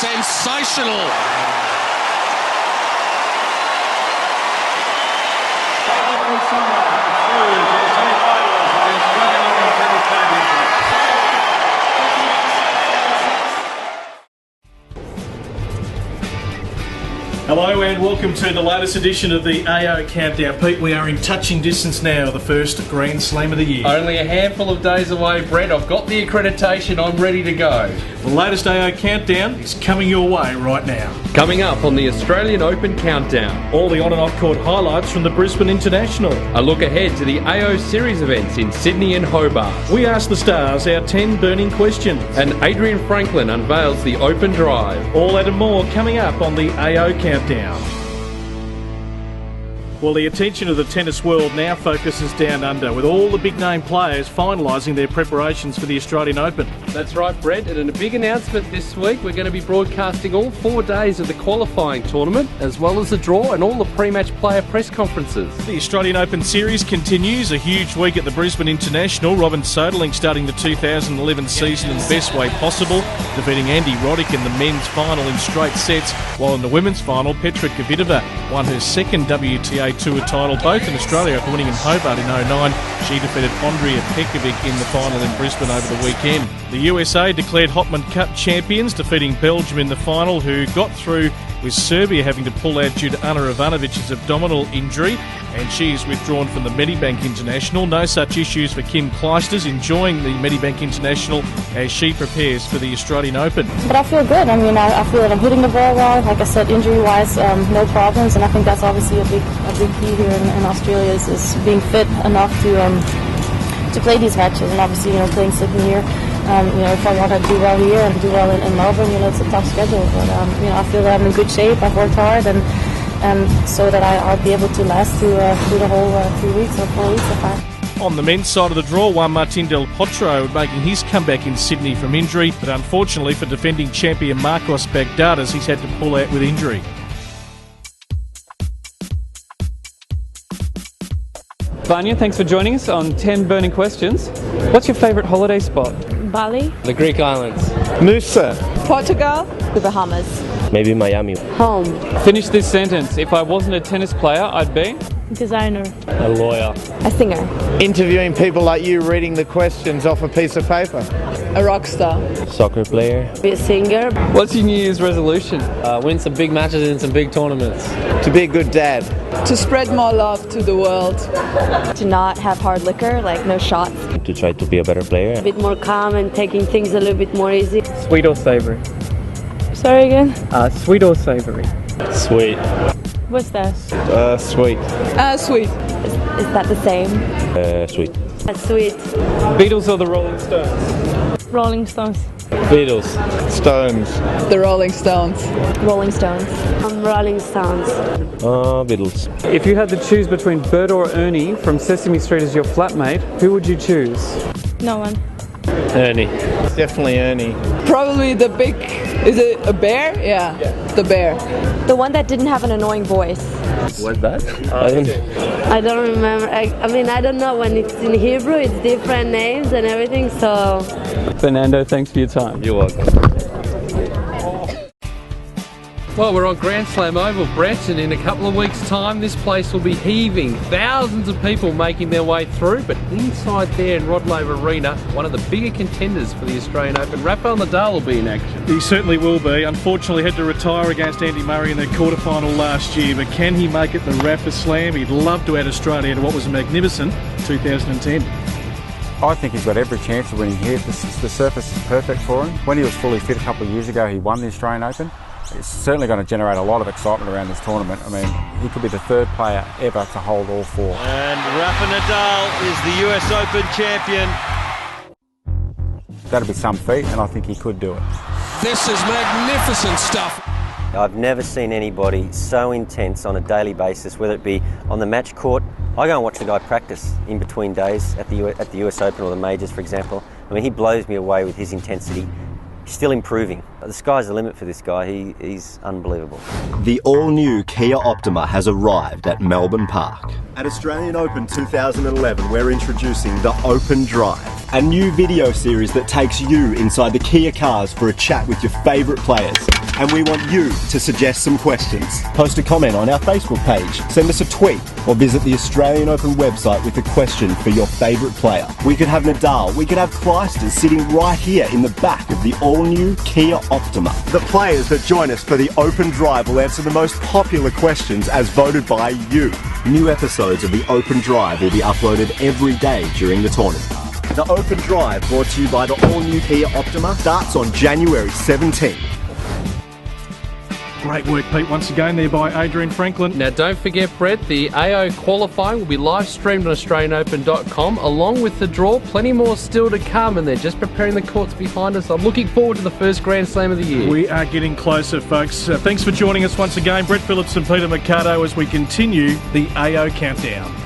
sensational. Hello and welcome to the latest edition of the AO Countdown. Pete, we are in touching distance now of the first Grand Slam of the year. Only a handful of days away, Brett. I've got the accreditation, I'm ready to go. The latest AO Countdown is coming your way right now. Coming up on the Australian Open Countdown. All the on and off court highlights from the Brisbane International. A look ahead to the AO Series events in Sydney and Hobart. We ask the stars our 10 burning questions. And Adrian Franklin unveils the Open Drive. All that and more coming up on the AO Countdown. Well, the attention of the tennis world now focuses down under, with all the big name players finalising their preparations for the Australian Open. That's right, Brett, and a big announcement this week. We're going to be broadcasting all 4 days of the qualifying tournament, as well as the draw and all the pre-match player press conferences. The Australian Open Series continues. A huge week at the Brisbane International. Robin Soderling starting the 2011 season in the best way possible, defeating Andy Roddick in the men's final in straight sets, while in the women's final, Petra Kvitova won her second WTA Tour title, both in Australia after winning in Hobart in 2009. She defeated Andrea Pekovic in the final in Brisbane over the weekend. The USA declared Hopman Cup champions, defeating Belgium in the final, who got through with Serbia having to pull out due to Ana Ivanović's abdominal injury, and she is withdrawn from the Medibank International. No such issues for Kim Clijsters, enjoying the Medibank International as she prepares for the Australian Open. But I feel good. I mean, I feel that I'm hitting the ball well. Like I said, injury-wise, no problems, and I think that's obviously a big key here in Australia is being fit enough to play these matches, and obviously, playing Sydney here. If I want to do well here and do well in Melbourne, it's a tough schedule. But I feel that I'm in good shape. I've worked hard, and so that I'll be able to last through the whole 3 weeks or 4 weeks if I. On the men's side of the draw, Juan Martín del Potro making his comeback in Sydney from injury, but unfortunately for defending champion Marcos Baghdatis, he's had to pull out with injury. Vanya, thanks for joining us on 10 Burning Questions. What's your favourite holiday spot? Bali. The Greek islands. Noosa. Portugal. The Bahamas. Maybe Miami. Home. Finish this sentence. If I wasn't a tennis player, I'd be? Designer. A lawyer. A singer. Interviewing people like you, reading the questions off a piece of paper. A rock star. Soccer player. Be a singer. What's your New Year's resolution? Win some big matches in some big tournaments. To be a good dad. To spread more love to the world. To not have hard liquor, like no shots. To try to be a better player. A bit more calm and taking things a little bit more easy. Sweet or savoury? Sorry again? Sweet or savoury? Sweet. What's that? Sweet. Sweet. Is that the same? Sweet. That's sweet. Beatles or the Rolling Stones? Rolling Stones. Beatles. Stones. The Rolling Stones. Rolling Stones. Rolling Stones. Beatles. If you had to choose between Bert or Ernie from Sesame Street as your flatmate, who would you choose? No one. Ernie. Definitely Ernie. Probably the big. Is it a bear? Yeah. The bear. The one that didn't have an annoying voice. What's that? I don't remember. I don't know. When it's in Hebrew, it's different names and everything, so... Fernando, thanks for your time. You're welcome. Well, we're on Grand Slam Oval, Brett, and in a couple of weeks' time, this place will be heaving. Thousands of people making their way through, but inside there in Rod Laver Arena, one of the bigger contenders for the Australian Open, Rafael Nadal will be in action. He certainly will be. Unfortunately had to retire against Andy Murray in the quarterfinal last year, but can he make it the Rafa Slam? He'd love to add Australia to what was a magnificent 2010. I think he's got every chance of winning here. The surface is perfect for him. When he was fully fit a couple of years ago, he won the Australian Open. It's certainly going to generate a lot of excitement around this tournament. I mean, he could be the third player ever to hold all four. And Rafa Nadal is the US Open champion. That'll be some feat, and I think he could do it. This is magnificent stuff. I've never seen anybody so intense on a daily basis, whether it be on the match court. I go and watch the guy practice in between days at the US Open or the majors, for example. I mean, he blows me away with his intensity. He's still improving. The sky's the limit for this guy. He's unbelievable. The all-new Kia Optima has arrived at Melbourne Park. At Australian Open 2011, we're introducing the Open Drive, a new video series that takes you inside the Kia cars for a chat with your favourite players. and we want you to suggest some questions. Post a comment on our Facebook page, send us a tweet, or visit the Australian Open website with a question for your favourite player. We could have Nadal, we could have Clijsters sitting right here in the back of the all-new Kia Optima. The players that join us for the Open Drive will answer the most popular questions as voted by you. New episodes of the Open Drive will be uploaded every day during the tournament. The Open Drive, brought to you by the all-new Kia Optima, starts on January 17th. Great work, Pete, once again there by Adrian Franklin. Now, don't forget, Brett, the AO qualifying will be live streamed on AustralianOpen.com along with the draw. Plenty more still to come, and they're just preparing the courts behind us. I'm looking forward to the first Grand Slam of the year. We are getting closer, folks. Thanks for joining us once again. Brett Phillips and Peter Mercado as we continue the AO Countdown.